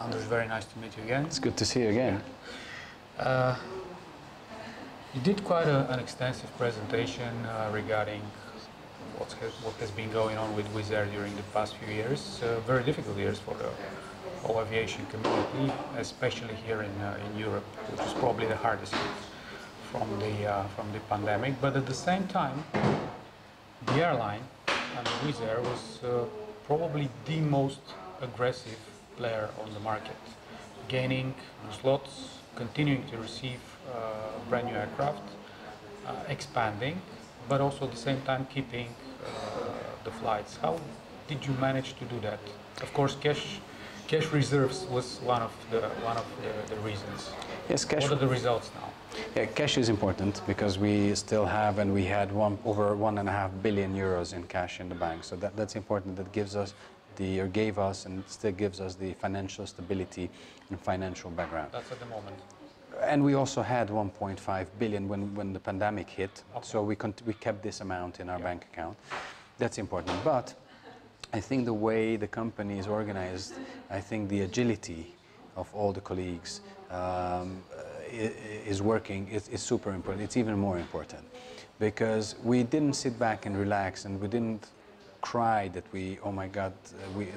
Anders, very nice to meet you again. It's good to see you again. You did quite an extensive presentation regarding what has been going on with Wizz Air during the past few years. Very difficult years for the whole aviation community, especially here in Europe, which is probably the hardest hit from the pandemic. But at the same time, the airline, and Wizz Air, was probably the most aggressive player on the market, gaining new slots, continuing to receive brand new aircraft, expanding, but also at the same time keeping the flights. How did you manage to do that? Of course, cash reserves was one of the reasons. Yes, cash. What are the results now? Yeah, cash is important because we still have, and we had over 1.5 billion euros in cash in the bank. So that's important. That gives us gave us and still gives us the financial stability and financial background. That's at the moment. And we also had 1.5 billion when the pandemic hit. Okay. So we kept this amount in our bank account. That's important. But I think the way the company is organized, I think the agility of all the colleagues is working. It's super important. It's even more important because we didn't sit back and relax, and we didn't cry that oh my God,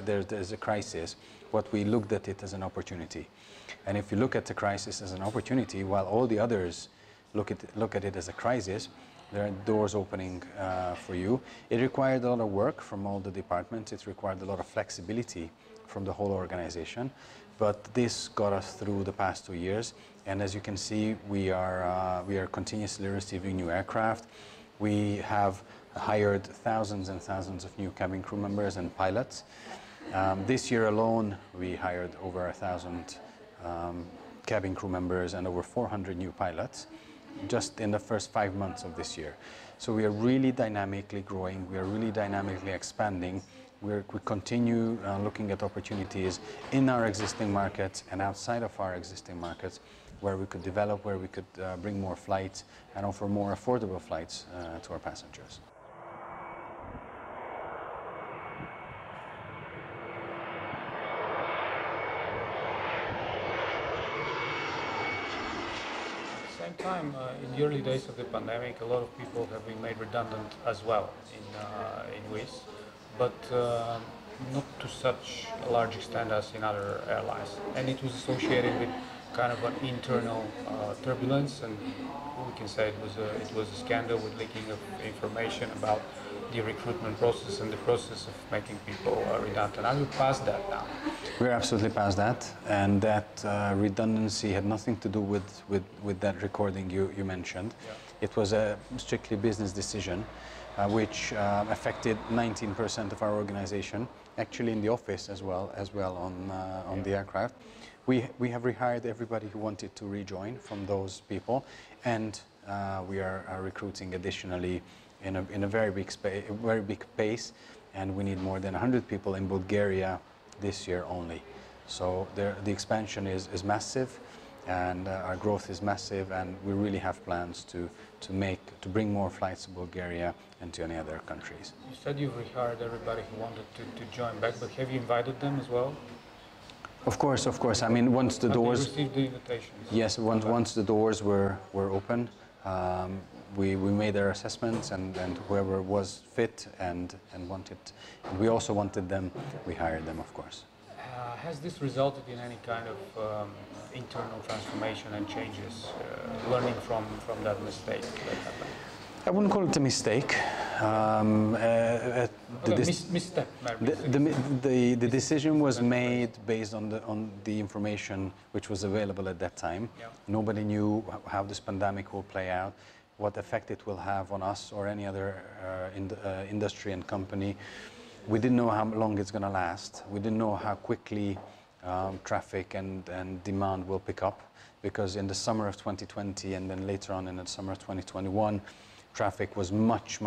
there's a crisis. What we looked at it as an opportunity. And if you look at the crisis as an opportunity, while all the others look at it as a crisis, there are doors opening for you. It required a lot of work from all the departments. It required a lot of flexibility from the whole organization. But this got us through the past 2 years. And as you can see, we are continuously receiving new aircraft. We have hired thousands and thousands of new cabin crew members and pilots. This year alone, we hired over 1,000 cabin crew members and over 400 new pilots just in the first 5 months of this year. So we are really dynamically growing. We are really dynamically expanding. We continue looking at opportunities in our existing markets and outside of our existing markets where we could develop, where we could bring more flights and offer more affordable flights to our passengers. At the same time, in the early days of the pandemic, a lot of people have been made redundant as well in Wizz, but not to such a large extent as in other airlines. And it was associated with kind of an internal turbulence, and we can say it was a scandal with leaking of information about the recruitment process and the process of making people redundant. Are you past that now? We're absolutely past that, and that redundancy had nothing to do with that recording you mentioned. Yeah. It was a strictly business decision which affected 19% of our organization, actually in the office as well on the aircraft. We have rehired everybody who wanted to rejoin from those people, and we are recruiting additionally in a very big pace, and we need more than 100 people in Bulgaria this year only. So the expansion is massive, and our growth is massive, and we really have plans to bring more flights to Bulgaria and to any other countries. You said you've rehired everybody who wanted to join back, but have you invited them as well? Of course. I mean, once the doors... Have they received the invitations? Yes, once the doors were open, we made our assessments, and whoever was fit and wanted, and we also wanted them, we hired them, of course. Has this resulted in any kind of internal transformation and changes, learning from that mistake that happened? I wouldn't call it a mistake. Misstep. The decision was made based on the information which was available at that time. Yeah. Nobody knew how this pandemic will play out, what effect it will have on us or any other industry and company. We didn't know how long it's going to last. We didn't know how quickly traffic and demand will pick up, because in the summer of 2020 and then later on in the summer of 2021, traffic was much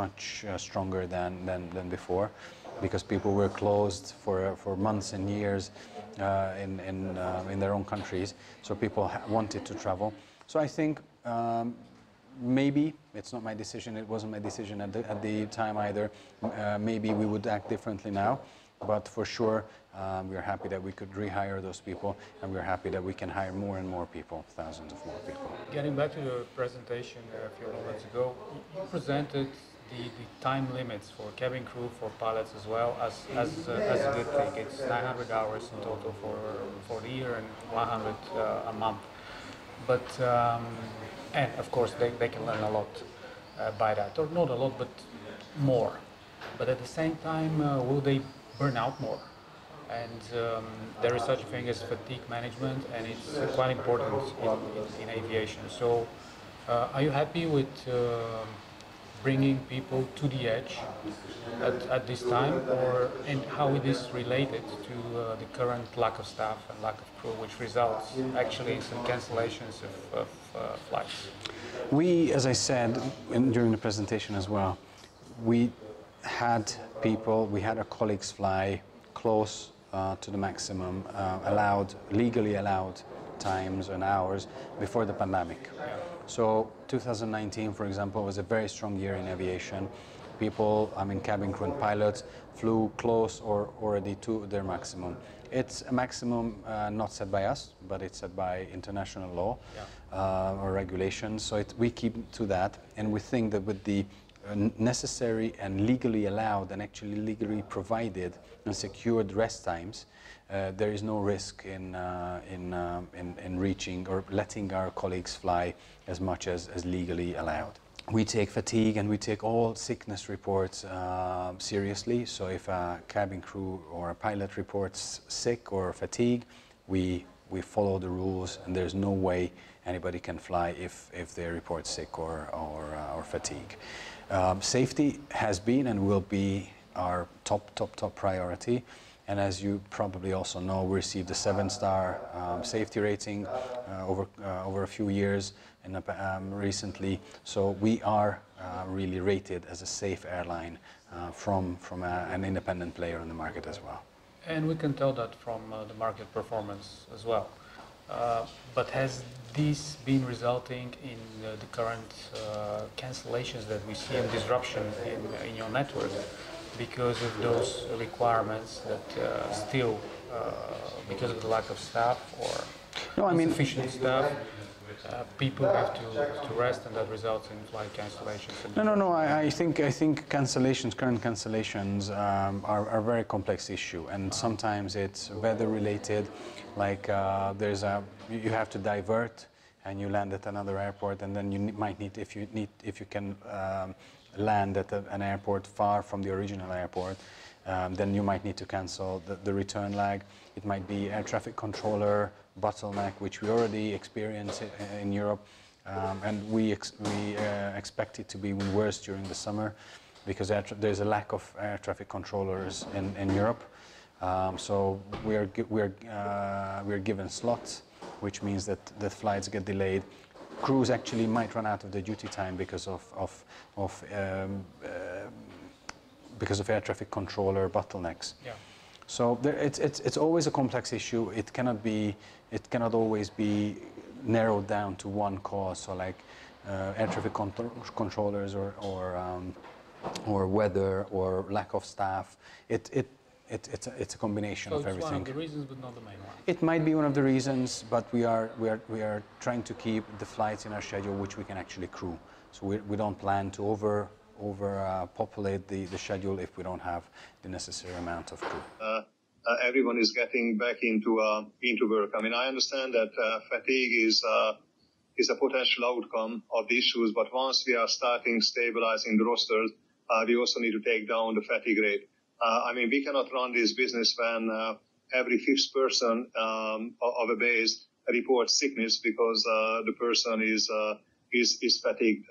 stronger than before, because people were closed for months and years in their own countries. So people wanted to travel. So I think maybe it's not my decision. It wasn't my decision at the time either. Maybe we would act differently now. But for sure, we're happy that we could rehire those people, and we're happy that we can hire more and more people, thousands of more people. Getting back to the presentation a few moments ago, you presented the time limits for cabin crew, for pilots as well as a good thing. It's 900 hours in total for the year and 100 a month. But and of course they can learn a lot by that, or not a lot, but more. But at the same time, will they burn out more? And there is such a thing as fatigue management, and it's quite important in aviation. So, are you happy with bringing people to the edge at this time, and how it is related to the current lack of staff and lack of crew, which results actually in some cancellations of flights? We, as I said during the presentation as well, we had our colleagues fly close to the maximum legally allowed times and hours before the pandemic. So 2019, for example, was a very strong year in aviation. People, cabin crew and pilots, flew close or already to their maximum. It's a maximum not set by us, but it's set by international law or regulations. So we keep to that, and we think that with the necessary and legally allowed and actually legally provided and secured rest times, there is no risk in reaching or letting our colleagues fly as much as legally allowed. We take fatigue and we take all sickness reports seriously. So if a cabin crew or a pilot reports sick or fatigue, we follow the rules, and there's no way anybody can fly if they report sick or fatigue. Safety has been and will be our top priority. And as you probably also know, we received a 7-star safety rating over a few years and recently. So we are really rated as a safe airline from an independent player in the market as well. And we can tell that from the market performance as well. But has this been resulting in the current cancellations that we see and disruption in your network because of those requirements that still, because of the lack of staff or insufficient staff, people have to rest, and that results in flight cancellations? No. I think current cancellations are a very complex issue, and sometimes it's weather related. Like you have to divert, and you land at another airport, and then you might need if you can land at an airport far from the original airport, then you might need to cancel the return leg. It might be air traffic controller bottleneck, which we already experience in Europe, and we expect it to be even worse during the summer because there's a lack of air traffic controllers in Europe. So we're given slots, which means that the flights get delayed. Crews actually might run out of their duty time because of air traffic controller bottlenecks. Yeah. So it's always a complex issue. It cannot always be narrowed down to one cause. So like air traffic controllers or weather or lack of staff. It's a combination of everything. So it's one of the reasons, but not the main one. It might be one of the reasons, but we are trying to keep the flights in our schedule which we can actually crew. So we don't plan to overpopulate the schedule if we don't have the necessary amount of crew. Everyone is getting back into work. I mean, I understand that fatigue is a potential outcome of the issues, but once we are starting stabilizing the rosters, we also need to take down the fatigue rate. I mean, we cannot run this business when every fifth person of a base reports sickness because the person is fatigued.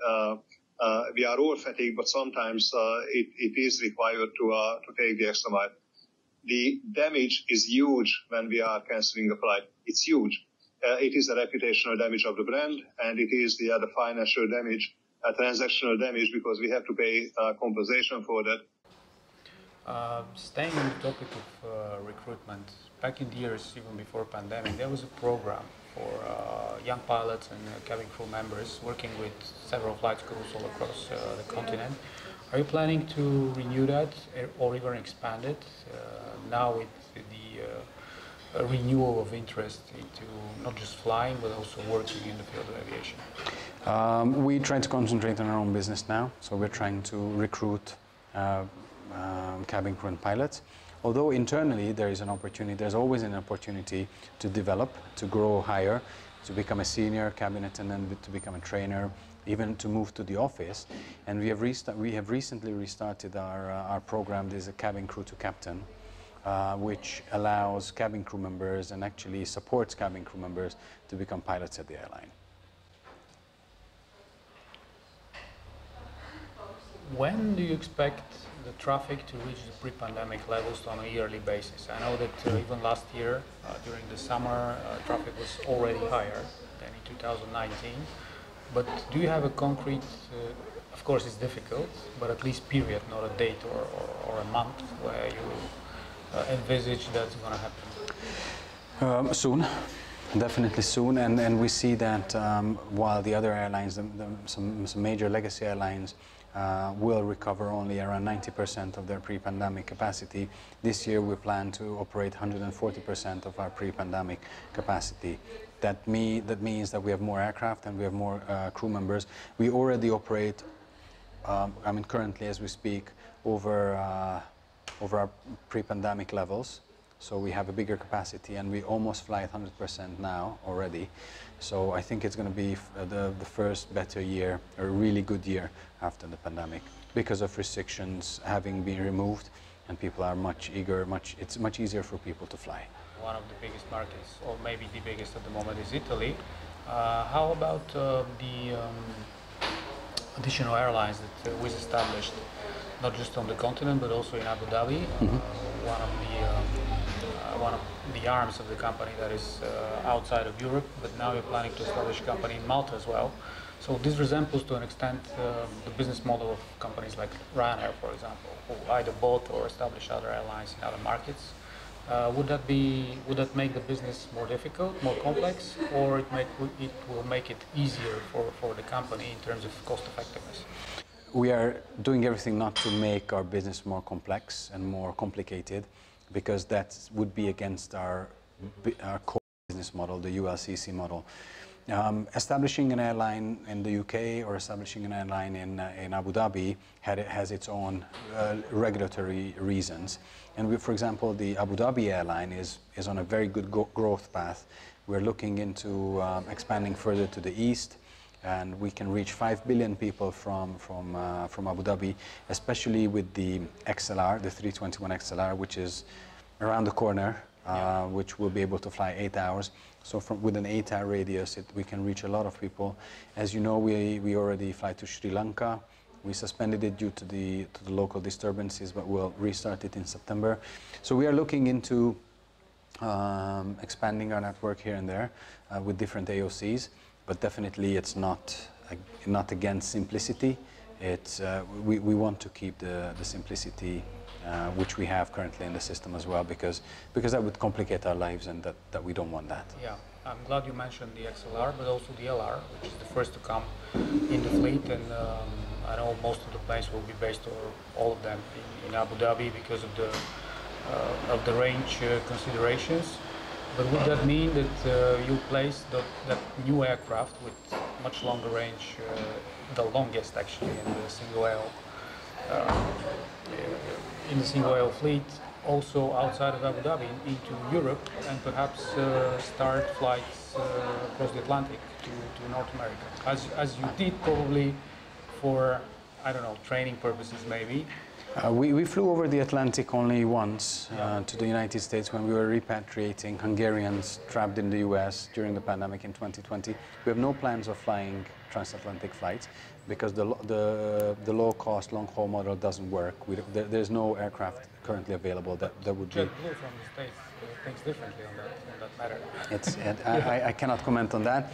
We are all fatigued, but sometimes it is required to take the extra mile. The damage is huge when we are cancelling a flight. It's huge. It is a reputational damage of the brand, and it is the financial damage, transactional damage, because we have to pay compensation for that. Staying on the topic of recruitment, back in the years even before pandemic, there was a program for young pilots and cabin crew members working with several flight schools all across the continent, Are you planning to renew that or even expand it now with the renewal of interest into not just flying but also working in the field of aviation? We try to concentrate on our own business now, so we're trying to recruit cabin crew and pilots. Although internally there is an opportunity, there's always an opportunity to develop, to grow higher, to become a senior cabin attendant, to become a trainer, even to move to the office. And we have recently restarted our program. There's a cabin crew to captain, which allows cabin crew members and actually supports cabin crew members to become pilots at the airline. When do you expect the traffic to reach the pre-pandemic levels on a yearly basis? I know that even last year, during the summer, traffic was already higher than in 2019. But do you have a concrete, of course it's difficult, but at least period, not a date or a month, where you envisage that's going to happen? Soon. Definitely soon, and we see that while the other airlines, some major legacy airlines, will recover only around 90% of their pre-pandemic capacity. This year we plan to operate 140% of our pre-pandemic capacity. That means that we have more aircraft and we have more crew members. We already operate, currently as we speak, over our pre-pandemic levels. So we have a bigger capacity and we almost fly at 100% now already. So I think it's going to be the first better year, a really good year after the pandemic, because of restrictions having been removed and people are much eager, it's much easier for people to fly. One of the biggest markets, or maybe the biggest at the moment, is Italy. How about the additional airlines that Wizz established, not just on the continent but also in Abu Dhabi? One of the arms of the company that is outside of Europe, but now you're planning to establish a company in Malta as well. So this resembles to an extent the business model of companies like Ryanair, for example, who either bought or established other airlines in other markets. Would that make the business more difficult, more complex, or it will make it easier for the company in terms of cost effectiveness? We are doing everything not to make our business more complex and more complicated, because that would be against our core business model, the ULCC model. Establishing an airline in the UK or establishing an airline in Abu Dhabi has its own regulatory reasons. And for example, the Abu Dhabi airline is on a very good growth path. We're looking into expanding further to the east, and we can reach 5 billion people from Abu Dhabi, especially with the XLR, the 321 XLR, which is around the corner, which will be able to fly 8 hours. So with an 8-hour radius, we can reach a lot of people. As you know, we already fly to Sri Lanka. We suspended it due to the local disturbances, but we'll restart it in September. So we are looking into expanding our network here and there with different AOCs. But definitely it's not against simplicity. We want to keep the simplicity which we have currently in the system as well, because that would complicate our lives, and that we don't want that. Yeah, I'm glad you mentioned the XLR, but also the LR, which is the first to come in the fleet, and I know most of the planes will be based, or all of them, in Abu Dhabi because of the range considerations. But would that mean that you place that new aircraft with much longer range, the longest actually in the single aisle fleet, also outside of Abu Dhabi into Europe, and perhaps start flights across the Atlantic to North America, as you did probably for, I don't know, training purposes maybe? We flew over the Atlantic only once to the United States when we were repatriating Hungarians trapped in the US during the pandemic in 2020. We have no plans of flying transatlantic flights because the low-cost, long-haul model doesn't work. There's no aircraft currently available that would be... JetBlue from the States thinks differently on that matter. I cannot comment on that,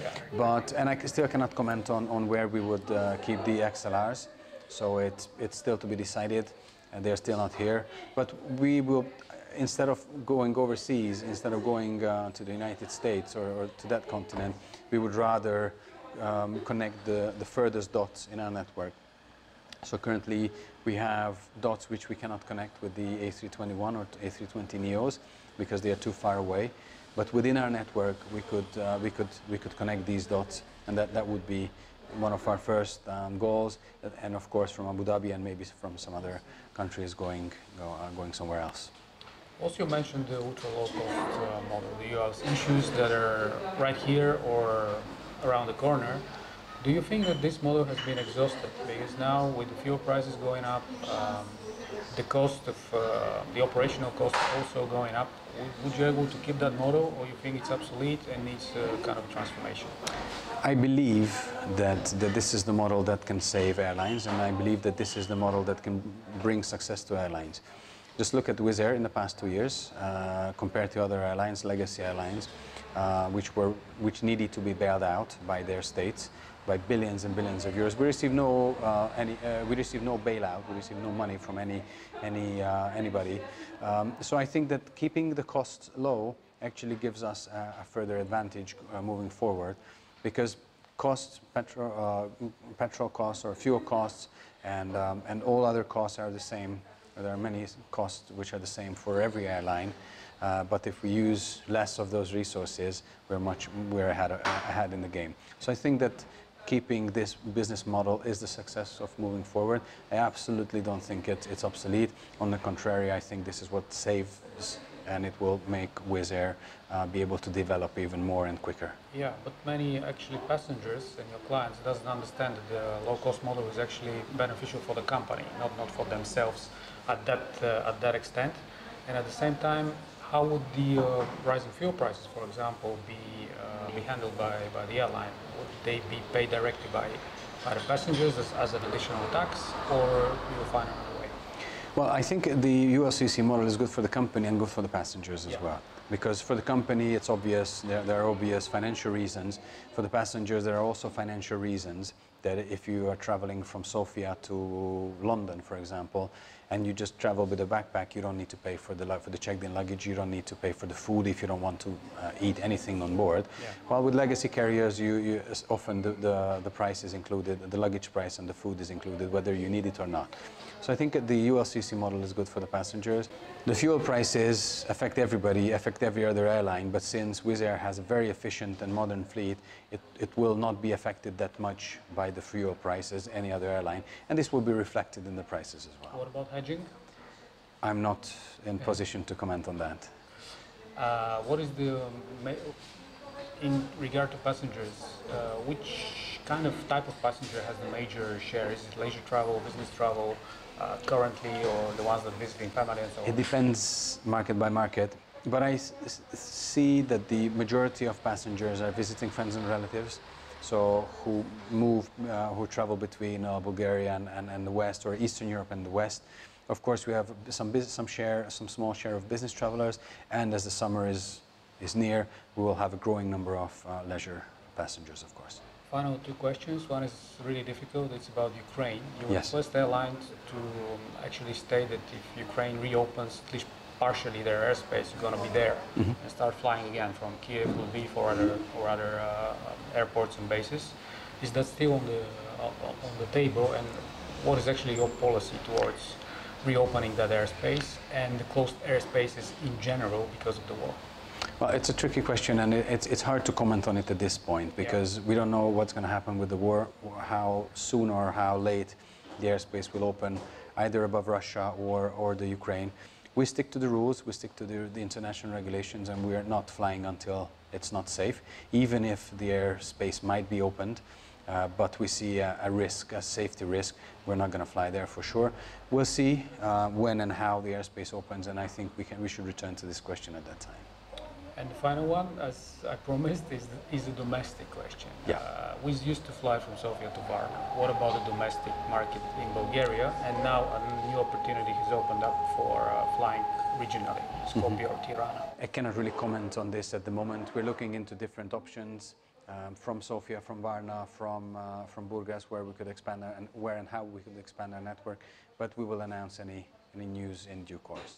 and I still cannot comment on where we would keep the XLRs. So it's still to be decided, and they're still not here. But we will, instead of going overseas, instead of going to the United States or to that continent, we would rather connect the furthest dots in our network. So currently we have dots which we cannot connect with the A321 or A320 NEOs because they are too far away. But within our network, we could connect these dots, and that would be one of our first goals. And of course, from Abu Dhabi and maybe from some other countries going somewhere else. Also, you mentioned the ultra low cost model. Do you have issues that are right here or around the corner? Do you think that this model has been exhausted? Because now, with the fuel prices going up, the cost of the operational cost also going up, would you be able to keep that model, or you think it's obsolete and needs kind of transformation? I believe that this is the model that can save airlines, and I believe that this is the model that can bring success to airlines. Just look at Wizz Air in the past 2 years, compared to other airlines, legacy airlines, which needed to be bailed out by their states by billions and billions of euros. We received no bailout. We received no money from anybody. So I think that keeping the costs low actually gives us a further advantage moving forward, because costs, petrol costs or fuel costs, and all other costs are the same. There are many costs which are the same for every airline, but if we use less of those resources, we're ahead in the game. So I think that keeping this business model is the success of moving forward. I absolutely don't think it's obsolete. On the contrary, I think this is what saves, and it will make Wizz Air be able to develop even more and quicker. Yeah, but many actually passengers and your clients doesn't understand that the low-cost model is actually beneficial for the company, not for themselves at that extent. And at the same time, how would the rising fuel prices, for example, be handled by the airline? Would they be paid directly by the passengers as an additional tax, or you'll find another way? Well, I think the ULCC model is good for the company and good for the passengers as well. Because for the company, it's obvious, there are obvious financial reasons. For the passengers, there are also financial reasons that if you are traveling from Sofia to London, for example, and you just travel with a backpack, you don't need to pay for the checked-in luggage, you don't need to pay for the food if you don't want to eat anything on board. Yeah. While with legacy carriers, you often the price is included, the luggage price and the food is included, whether you need it or not. So I think the ULCC model is good for the passengers. The fuel prices affect everybody, affect every other airline, but since Wizz Air has a very efficient and modern fleet, it will not be affected that much by the fuel prices, any other airline, and this will be reflected in the prices as well. What about hedging? I'm not in position to comment on that. What is in regard to passengers, which kind of type of passenger has the major share? Is it leisure travel, business travel, currently, or the ones that visiting family and so on? It depends market by market, but I see that the majority of passengers are visiting friends and relatives, so who travel between Bulgaria and the West, or Eastern Europe and the West. Of course, we have some small share of business travelers, and as the summer is near, we will have a growing number of leisure passengers, of course. Final two questions. One is really difficult. It's about Ukraine. You were Yes. the first airline to actually state that if Ukraine reopens, at least partially, their airspace, you're going to be there and start flying again from Kiev, Lviv, or other airports and bases. Is that still on the table? And what is actually your policy towards reopening that airspace and the closed airspaces in general because of the war? Well, it's a tricky question, and it's hard to comment on it at this point, because we don't know what's going to happen with the war, how soon or how late the airspace will open, either above Russia or the Ukraine. We stick to the rules, we stick to the international regulations, and we are not flying until it's not safe, even if the airspace might be opened. But we see a risk, a safety risk. We're not going to fly there for sure. We'll see when and how the airspace opens, and I think we should return to this question at that time. And the final one, as I promised, is a domestic question. Yeah. We used to fly from Sofia to Varna. What about the domestic market in Bulgaria? And now a new opportunity has opened up for flying regionally, Skopje or Tirana. I cannot really comment on this at the moment. We're looking into different options from Sofia, from Varna, from Burgas, where we could expand where and how we could expand our network. But we will announce any news in due course.